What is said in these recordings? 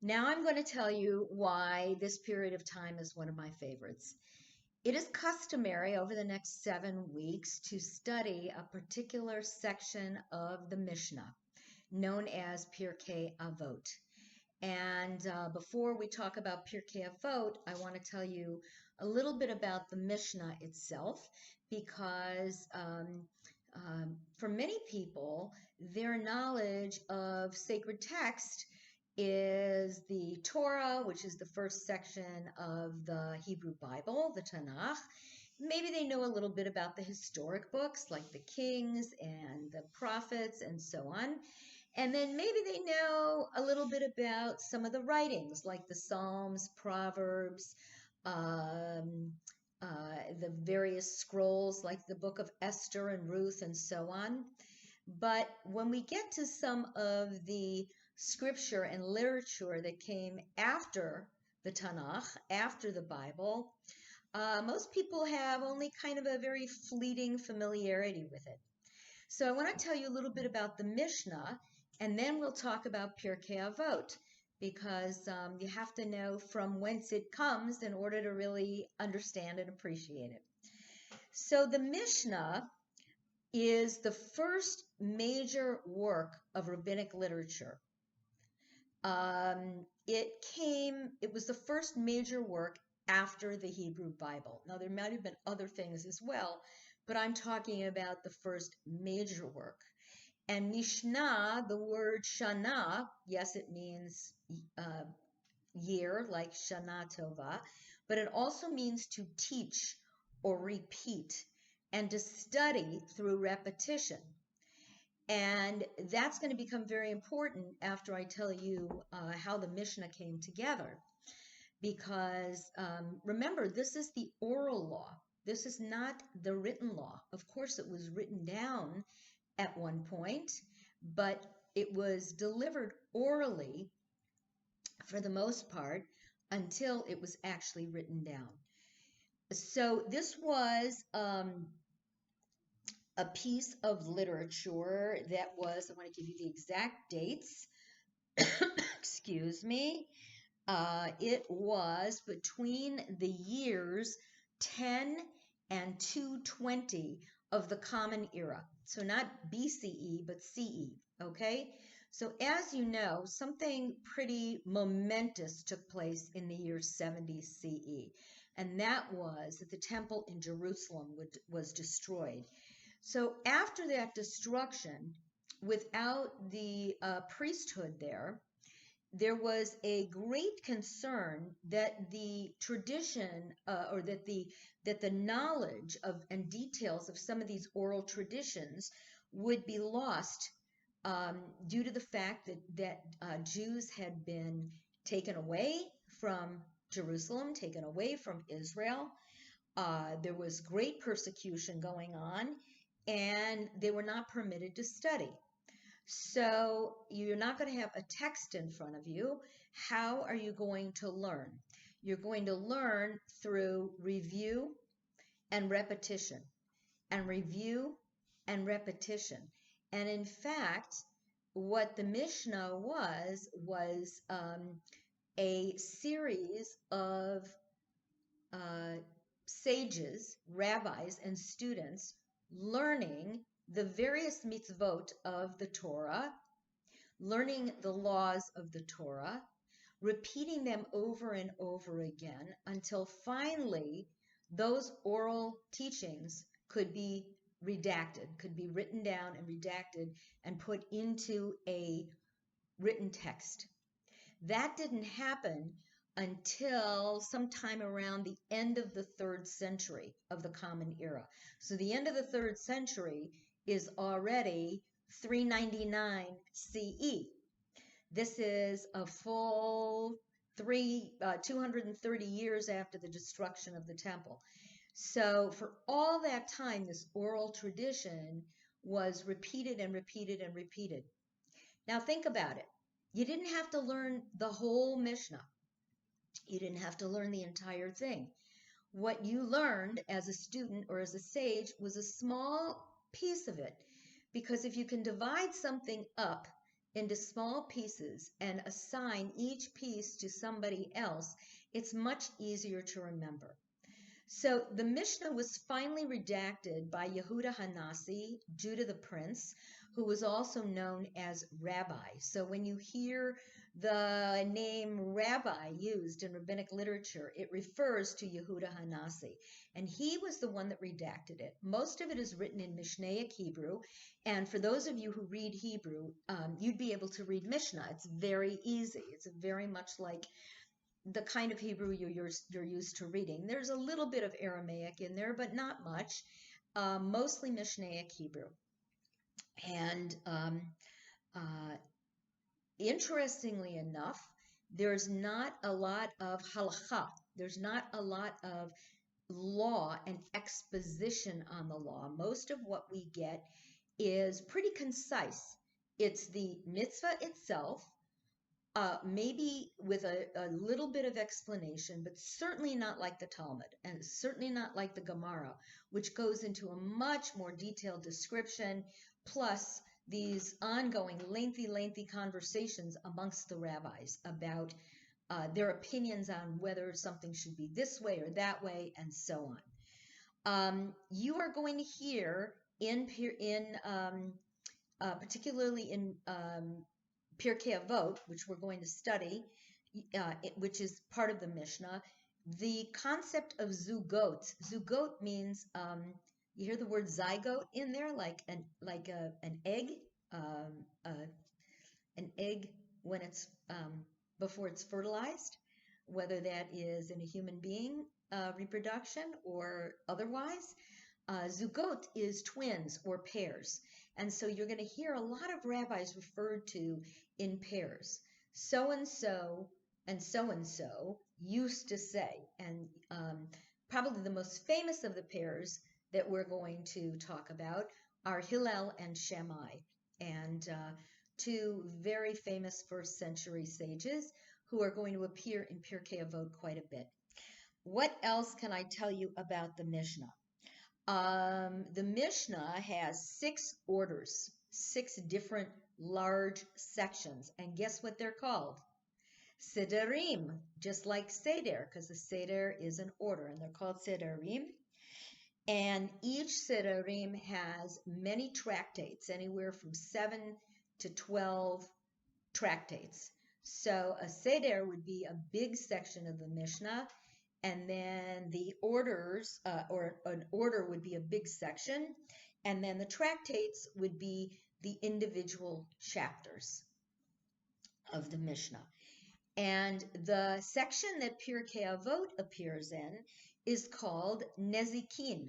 Now I'm going to tell you why this period of time is one of my favorites. It is customary over the next 7 weeks to study a particular section of the Mishnah known as Pirkei Avot. And before we talk about Pirkei Avot, I want to tell you a little bit about the Mishnah itself because for many people, their knowledge of sacred text is the Torah, which is the first section of the Hebrew Bible, the Tanakh. Maybe they know a little bit about the historic books like the Kings and the Prophets and so on. And then maybe they know a little bit about some of the writings like the Psalms, Proverbs, the various scrolls like the book of Esther and Ruth and so on. But when we get to some of the scripture and literature that came after the Tanakh, after the Bible, most people have only kind of a very fleeting familiarity with it. So I want to tell you a little bit about the Mishnah, and then we'll talk about Pirkei Avot, because you have to know from whence it comes in order to really understand and appreciate it. So the Mishnah is the first major work of rabbinic literature. It was the first major work after the Hebrew Bible. Now, there might have been other things as well, but I'm talking about the first major work. And Mishnah, the word Shana, yes, it means year, like Shana Tova, but it also means to teach or repeat and to study through repetition. And that's going to become very important after I tell you how the Mishnah came together. Because remember, this is the oral law. This is not the written law. Of course, it was written down at one point, but it was delivered orally for the most part until it was actually written down. So this was a piece of literature that was, I want to give you the exact dates, excuse me, it was between the years 10 and 220 of the Common Era. So not BCE, but CE, okay? So as you know, something pretty momentous took place in the year 70 CE, and that was that the temple in Jerusalem was destroyed. So after that destruction, without the priesthood there was a great concern that the tradition or that the knowledge of and details of some of these oral traditions would be lost due to the fact that Jews had been taken away from Jerusalem, taken away from Israel. There was great persecution going on, and they were not permitted to study. So you're not going to have a text in front of you. How are you going to learn? You're going to learn through review and repetition, and review and repetition. And in fact, what the Mishnah was a series of sages, rabbis, and students learning the various mitzvot of the Torah, learning the laws of the Torah, repeating them over and over again until finally those oral teachings could be redacted, could be written down and redacted and put into a written text. That didn't happen until sometime around the end of the 3rd century of the Common Era. So the end of the 3rd century is already 399 CE. This is a full 230 years after the destruction of the temple. So for all that time, this oral tradition was repeated and repeated and repeated. Now think about it. You didn't have to learn the whole Mishnah. You didn't have to learn the entire thing. What you learned as a student or as a sage was a small piece of it, because if you can divide something up into small pieces and assign each piece to somebody else, it's much easier to remember. So the Mishnah was finally redacted by Yehuda Hanassi, Judah the Prince, who was also known as Rabbi. So when you hear the name Rabbi used in rabbinic literature, it refers to Yehuda Hanassi. And he was the one that redacted it. Most of it is written in Mishnaic Hebrew. And for those of you who read Hebrew, you'd be able to read Mishnah. It's very easy. It's very much like the kind of Hebrew you're used to reading. There's a little bit of Aramaic in there, but not much. Mostly Mishnaic Hebrew. And interestingly enough, there's not a lot of halakha. There's not a lot of law and exposition on the law. Most of what we get is pretty concise. It's the mitzvah itself, maybe with a little bit of explanation, but certainly not like the Talmud, and certainly not like the Gemara, which goes into a much more detailed description, plus these ongoing lengthy conversations amongst the rabbis about their opinions on whether something should be this way or that way, and so on. You are going to hear particularly in Pirkei Avot, which we're going to study, which is part of the Mishnah, the concept of zugot. Zugot means, you hear the word zygote in there, like an egg, an egg when it's before it's fertilized, whether that is in a human being reproduction or otherwise. Zugot is twins or pairs. And so you're going to hear a lot of rabbis referred to in pairs. So-and-so and so-and-so used to say. And probably the most famous of the pairs that we're going to talk about are Hillel and Shammai, and two very famous first century sages who are going to appear in Pirkei Avot quite a bit. What else can I tell you about the Mishnah? The Mishnah has 6 orders, 6 different large sections, and guess what they're called? Sedarim, just like Seder, because the Seder is an order, and they're called Sedarim. And each Sedarim has many tractates, anywhere from 7 to 12 tractates. So a Seder would be a big section of the Mishnah, and then the orders, or an order would be a big section, and then the tractates would be the individual chapters of the Mishnah. And the section that Pirkei Avot appears in is called Nezikin.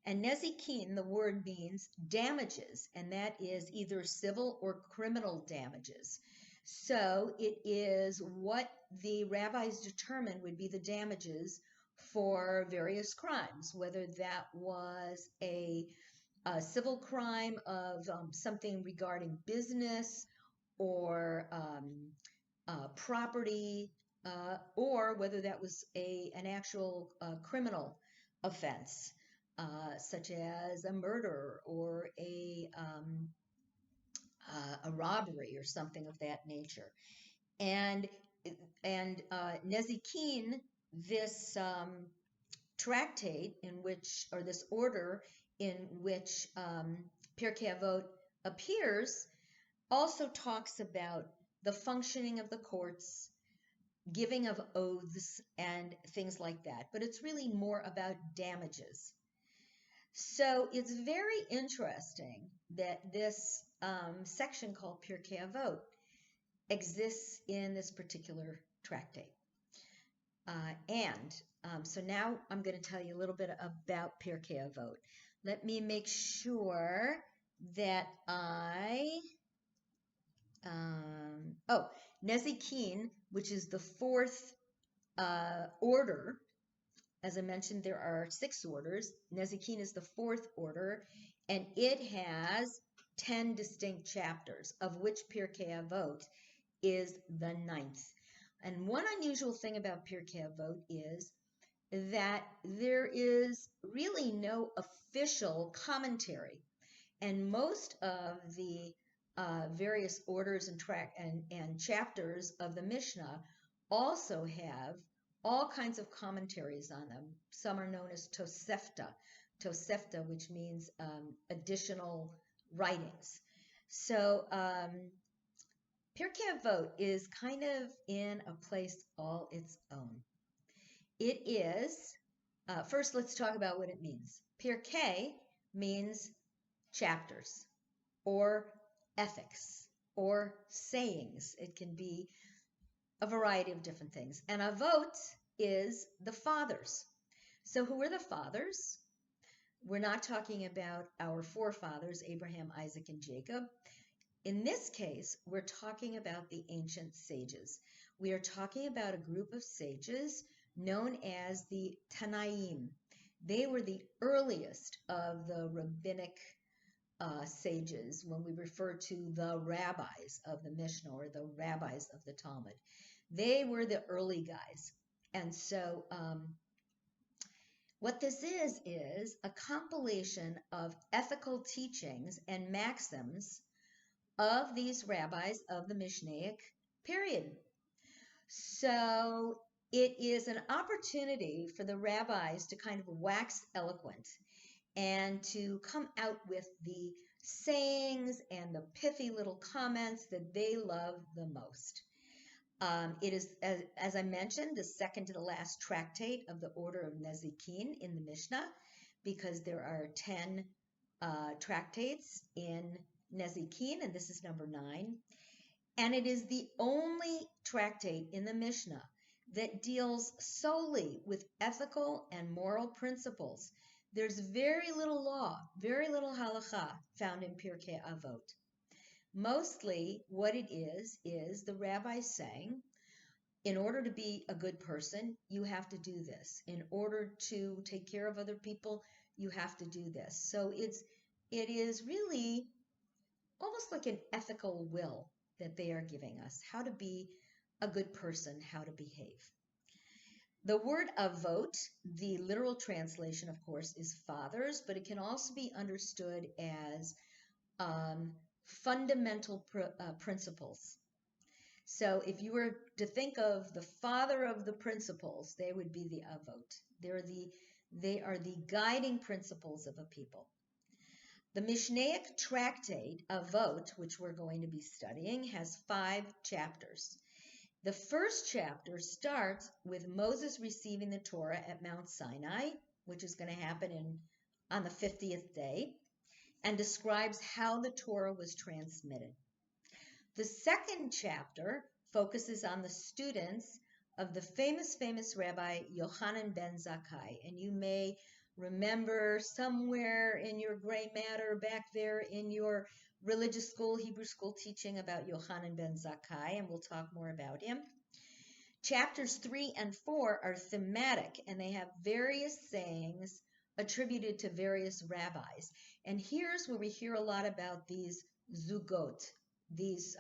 And Nezikin, the word means damages, and that is either civil or criminal damages. So it is what the rabbis determined would be the damages for various crimes, whether that was a civil crime of something regarding business or property, or whether that was an actual criminal offense, such as a murder or a robbery or something of that nature. And Nezikin, this tractate in which, or this order in which Pirkei Avot appears, also talks about the functioning of the courts, giving of oaths, and things like that. But it's really more about damages. So it's very interesting that this section called Pirkei Avot exists in this particular tractate. So now I'm going to tell you a little bit about Pirkei Avot. Let me make sure that Nezikin, which is the 4th order. As I mentioned, there are 6 orders. Nezikin is the 4th order, and it has 10 distinct chapters, of which Pirkei Avot is the 9th. And one unusual thing about Pirkei Avot is that there is really no official commentary, and most of the various orders and chapters of the Mishnah also have all kinds of commentaries on them. Some are known as Tosefta, which means additional writings. So Pirkei Avot is kind of in a place all its own. It is, first let's talk about what it means. Pirkei means chapters or ethics or sayings. It can be a variety of different things. And Avot is the fathers. So who are the fathers? We're not talking about our forefathers, Abraham, Isaac, and Jacob. In this case, we're talking about the ancient sages. We are talking about a group of sages known as the Tanaim. They were the earliest of the rabbinic sages when we refer to the rabbis of the Mishnah or the rabbis of the Talmud. They were the early guys. And so what this is a compilation of ethical teachings and maxims of these rabbis of the Mishnaic period. So it is an opportunity for the rabbis to kind of wax eloquent and to come out with the sayings and the pithy little comments that they love the most. It is, as I mentioned, the second to the last tractate of the order of Nezikin in the Mishnah, because there are 10 tractates in Nezikin, and this is number 9. And it is the only tractate in the Mishnah that deals solely with ethical and moral principles. There's very little law, very little halakha found in Pirkei Avot. Mostly what it is the rabbi saying, in order to be a good person, you have to do this. In order to take care of other people, you have to do this. So it is really almost like an ethical will that they are giving us, how to be a good person, how to behave. The word avot, the literal translation, of course, is fathers, but it can also be understood as fundamental principles. So if you were to think of the father of the principles, they would be the avot. They are the guiding principles of a people. The Mishnaic tractate, Avot, which we're going to be studying, has 5 chapters. The first chapter starts with Moses receiving the Torah at Mount Sinai, which is going to happen on the 50th day, and describes how the Torah was transmitted. The second chapter focuses on the students of the famous Rabbi Yochanan ben Zakkai, and you may remember somewhere in your gray matter back there in your religious school, Hebrew school teaching about Yochanan ben Zakkai, and we'll talk more about him. Chapters 3 and 4 are thematic, and they have various sayings attributed to various rabbis. And here's where we hear a lot about these zugot, these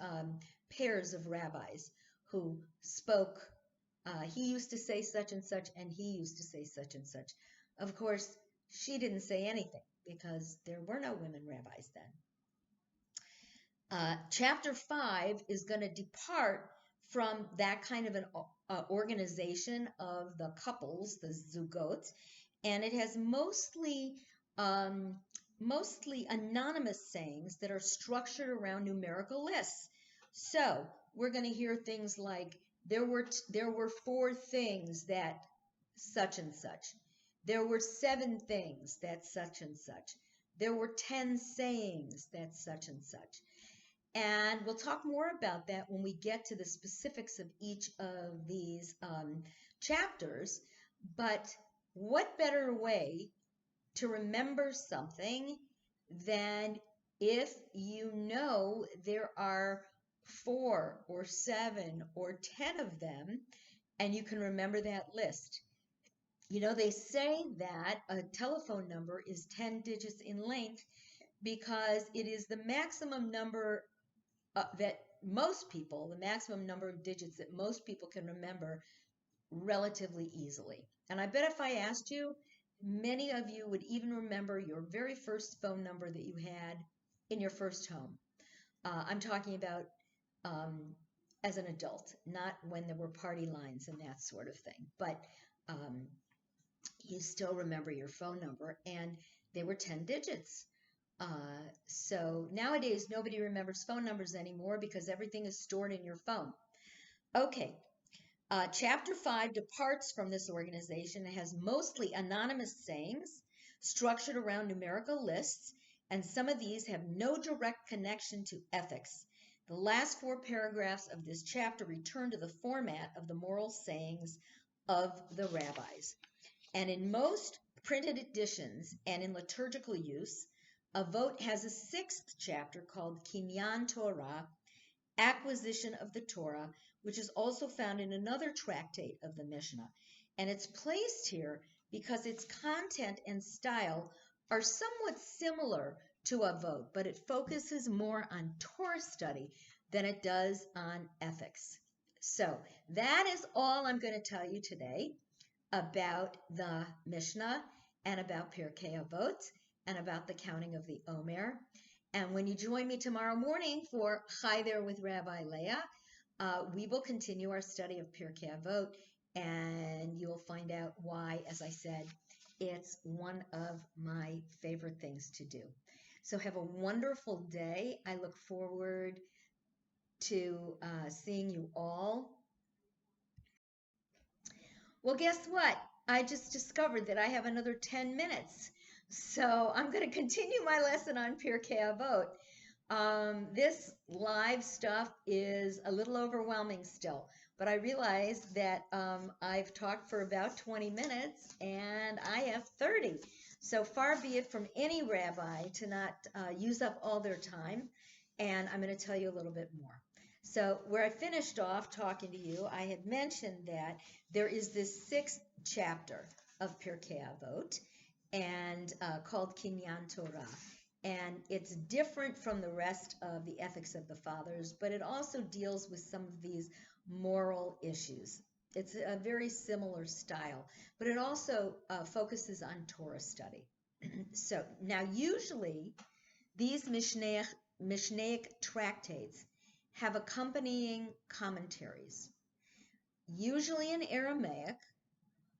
pairs of rabbis who spoke. He used to say such and such, and he used to say such and such. Of course, she didn't say anything because there were no women rabbis then. Chapter 5 is going to depart from that kind of an organization of the couples, the zugot, and it has mostly anonymous sayings that are structured around numerical lists. So we're going to hear things like, there were 4 things that such and such. There were 7 things that such and such. There were 10 sayings that such and such. And we'll talk more about that when we get to the specifics of each of these chapters. But what better way to remember something than if you know there are 4 or 7 or 10 of them, and you can remember that list. You know, they say that a telephone number is 10 digits in length because it is the maximum number the maximum number of digits that most people can remember relatively easily. And I bet if I asked you, many of you would even remember your very first phone number that you had in your first home. I'm talking about as an adult, not when there were party lines and that sort of thing. But um, you still remember your phone number, and they were 10 digits. So nowadays, nobody remembers phone numbers anymore because everything is stored in your phone. Okay, Chapter 5 departs from this organization and has mostly anonymous sayings structured around numerical lists, and some of these have no direct connection to ethics. The last 4 paragraphs of this chapter return to the format of the moral sayings of the rabbis. And in most printed editions and in liturgical use, Avot has a 6th chapter called Kinyan Torah, Acquisition of the Torah, which is also found in another tractate of the Mishnah. And it's placed here because its content and style are somewhat similar to Avot, but it focuses more on Torah study than it does on ethics. So that is all I'm going to tell you today about the Mishnah and about Pirkei Avot and about the counting of the Omer. And when you join me tomorrow morning for Chai There with Rabbi Leah, we will continue our study of Pirkei Avot, and you'll find out why, as I said, it's one of my favorite things to do. So have a wonderful day. I look forward to seeing you all. Well, guess what? I just discovered that I have another 10 minutes. So I'm going to continue my lesson on Pirkei Avot. This live stuff is a little overwhelming still, but I realize that I've talked for about 20 minutes and I have 30. So far be it from any rabbi to not use up all their time, and I'm going to tell you a little bit more. So where I finished off talking to you, I had mentioned that there is this 6th chapter of Pirkei Avot and called Kinyan Torah. And it's different from the rest of the ethics of the fathers, but it also deals with some of these moral issues. It's a very similar style, but it also focuses on Torah study. So now usually these Mishnaic tractates have accompanying commentaries, usually in Aramaic,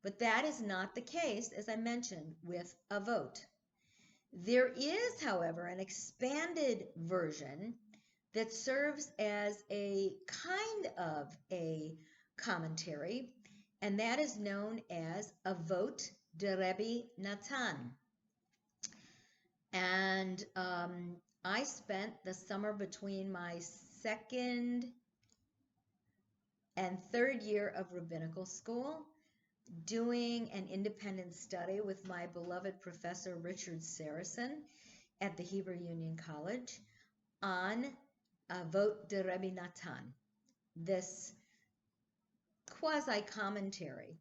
but that is not the case, as I mentioned, with Avot. There is, however, an expanded version that serves as a kind of a commentary, and that is known as Avot de Rebbe Natan. And I spent the summer between my 2nd and 3rd year of rabbinical school doing an independent study with my beloved professor Richard Saracen at the Hebrew Union College on Avot de Rebbe Natan, this quasi-commentary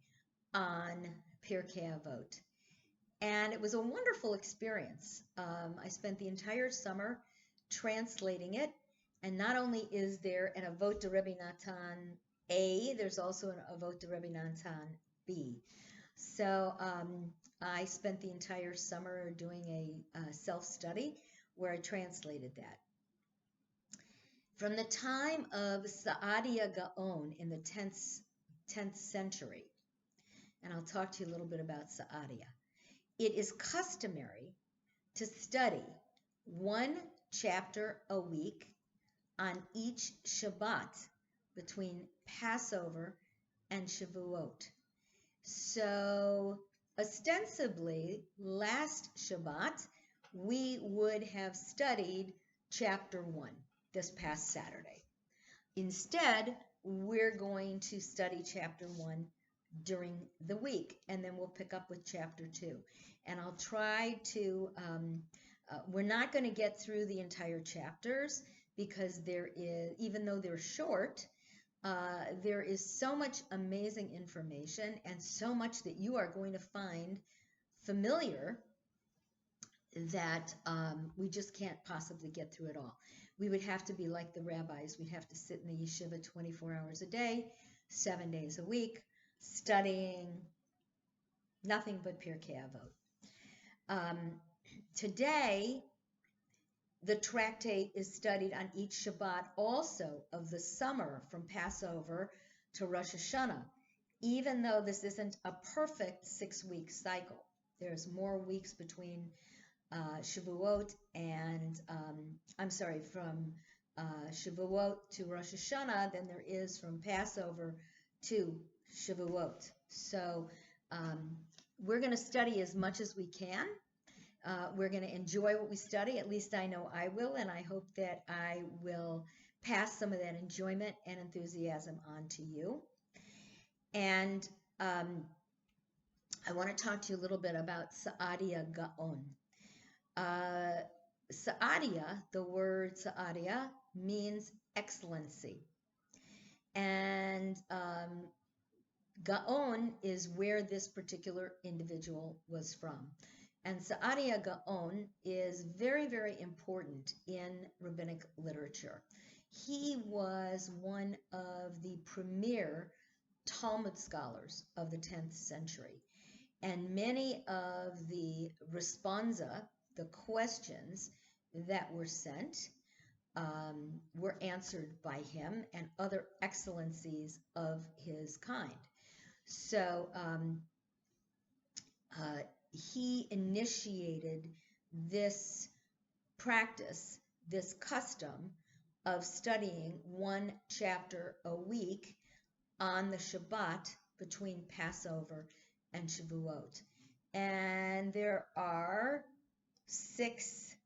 on Pirkei Avot. And it was a wonderful experience. I spent the entire summer translating it, and not only is there an Avot de Rebbe Natan A, there's also an Avot de Rebbe Natan B. So I spent the entire summer doing a self-study where I translated that. From the time of Saadia Gaon in the 10th century, and I'll talk to you a little bit about Saadia, it is customary to study 1 chapter a week on each Shabbat between Passover and Shavuot. So ostensibly, last Shabbat, we would have studied chapter 1 this past Saturday. Instead, we're going to study chapter 1 during the week, and then we'll pick up with chapter 2. And I'll try to, we're not going to get through the entire chapters because there is, even though they're short, there is so much amazing information and so much that you are going to find familiar that we just can't possibly get through it all. We would have to be like the rabbis. We'd have to sit in the yeshiva 24 hours a day, 7 days a week, studying nothing but Pirkei Avot. Today, The tractate is studied on each Shabbat also of the summer from Passover to Rosh Hashanah, even though this isn't a perfect 6-week cycle. There's more weeks between Shavuot and, from Shavuot to Rosh Hashanah than there is from Passover to Shavuot. So we're going to study as much as we can. We're going to enjoy what we study. At least I know I will, and I hope that I will pass some of that enjoyment and enthusiasm on to you. And I want to talk to you a little bit about Sa'adia Gaon. Sa'adia, the word Sa'adia, means excellency. And Gaon is where this particular individual was from. And Sa'adia Gaon is very, very important in rabbinic literature. He was one of the premier Talmud scholars of the 10th century. And many of the responsa, the questions that were sent, were answered by him and other excellencies of his kind. So he initiated this practice, this custom of studying one chapter a week on the Shabbat between Passover and Shavuot. And there are 6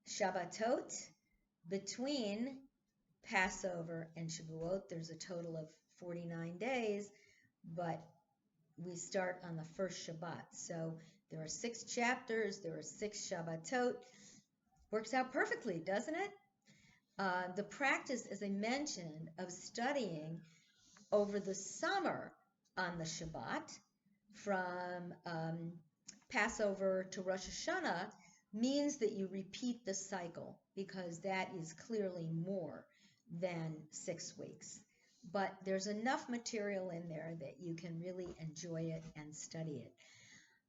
Shabbatot between Passover and Shavuot. There's a total of 49 days, but we start on the first Shabbat. So there are 6 chapters, there are 6 Shabbatot. Works out perfectly, doesn't it? The practice, as I mentioned, of studying over the summer on the Shabbat from Passover to Rosh Hashanah means that you repeat the cycle, because that is clearly more than 6 weeks. But there's enough material in there that you can really enjoy it and study it.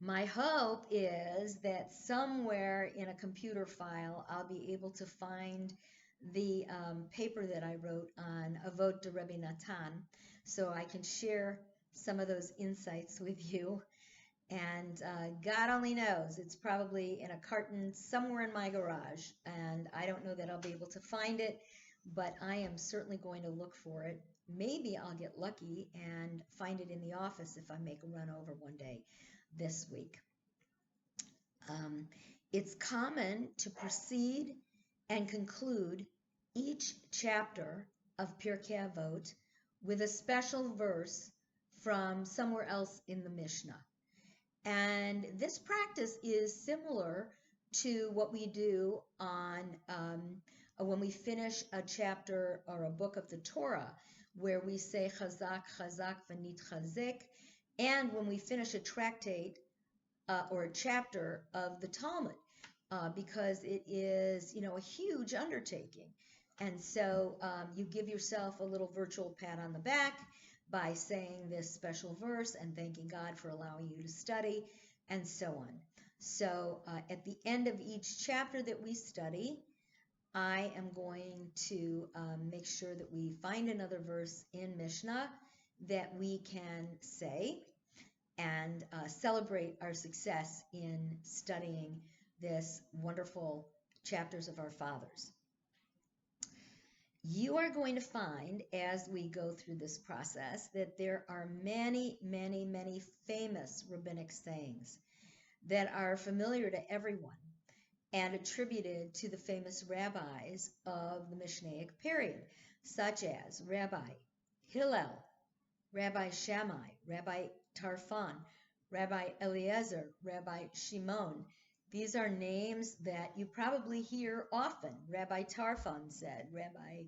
My hope is that somewhere in a computer file I'll be able to find the paper that I wrote on Avot de Rebbe Natan, so I can share some of those insights with you. And God only knows, it's probably in a carton somewhere in my garage, and I don't know that I'll be able to find it, but I am certainly going to look for it. Maybe I'll get lucky and find it in the office if I make a run over one day this week. It's common to proceed and conclude each chapter of Pirkei Avot with a special verse from somewhere else in the Mishnah. And this practice is similar to what we do on when we finish a chapter or a book of the Torah, where we say Chazak, Chazak, V'nit Chazik, and when we finish a tractate or a chapter of the Talmud, because it is, a huge undertaking. And so you give yourself a little virtual pat on the back by saying this special verse and thanking God for allowing you to study, and so on. So at the end of each chapter that we study, I am going to make sure that we find another verse in Mishnah that we can say and celebrate our success in studying this wonderful chapters of our fathers. You are going to find, as we go through this process, that there are many, many, many famous rabbinic sayings that are familiar to everyone and attributed to the famous rabbis of the Mishnaic period, such as Rabbi Hillel, Rabbi Shammai, Rabbi Tarfon, Rabbi Eliezer, Rabbi Shimon. These are names that you probably hear often. Rabbi Tarfon said, Rabbi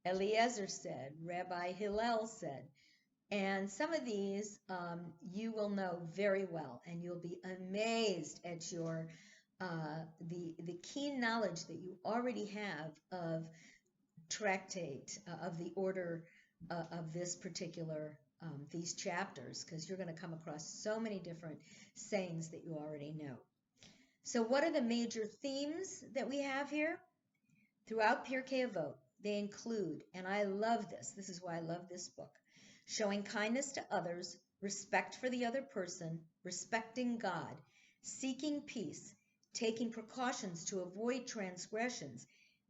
Eliezer said, Rabbi Hillel said. And some of these you will know very well, and you'll be amazed at your the keen knowledge that you already have of tractate, of the order of this particular these chapters, because you're going to come across so many different sayings that you already know. So what are the major themes that we have here? Throughout Pirkei Avot, they include, and I love this is why I love this book, showing kindness to others, respect for the other person, respecting God, seeking peace, taking precautions to avoid transgressions,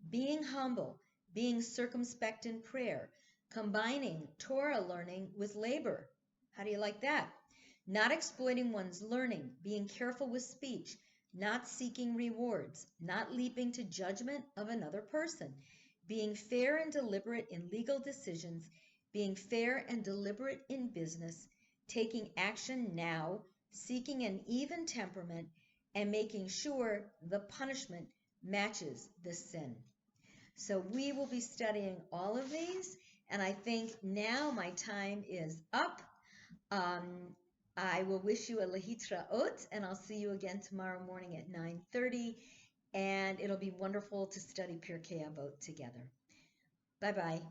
being humble, being circumspect in prayer, combining Torah learning with labor. How do you like that? Not exploiting one's learning, being careful with speech, not seeking rewards, not leaping to judgment of another person, being fair and deliberate in legal decisions, being fair and deliberate in business, taking action now, seeking an even temperament, and making sure the punishment matches the sin. So we will be studying all of these, and I think now my time is up. I will wish you a lehitraot, and I'll see you again tomorrow morning at 9:30, and it'll be wonderful to study Pirkei Avot together. Bye-bye.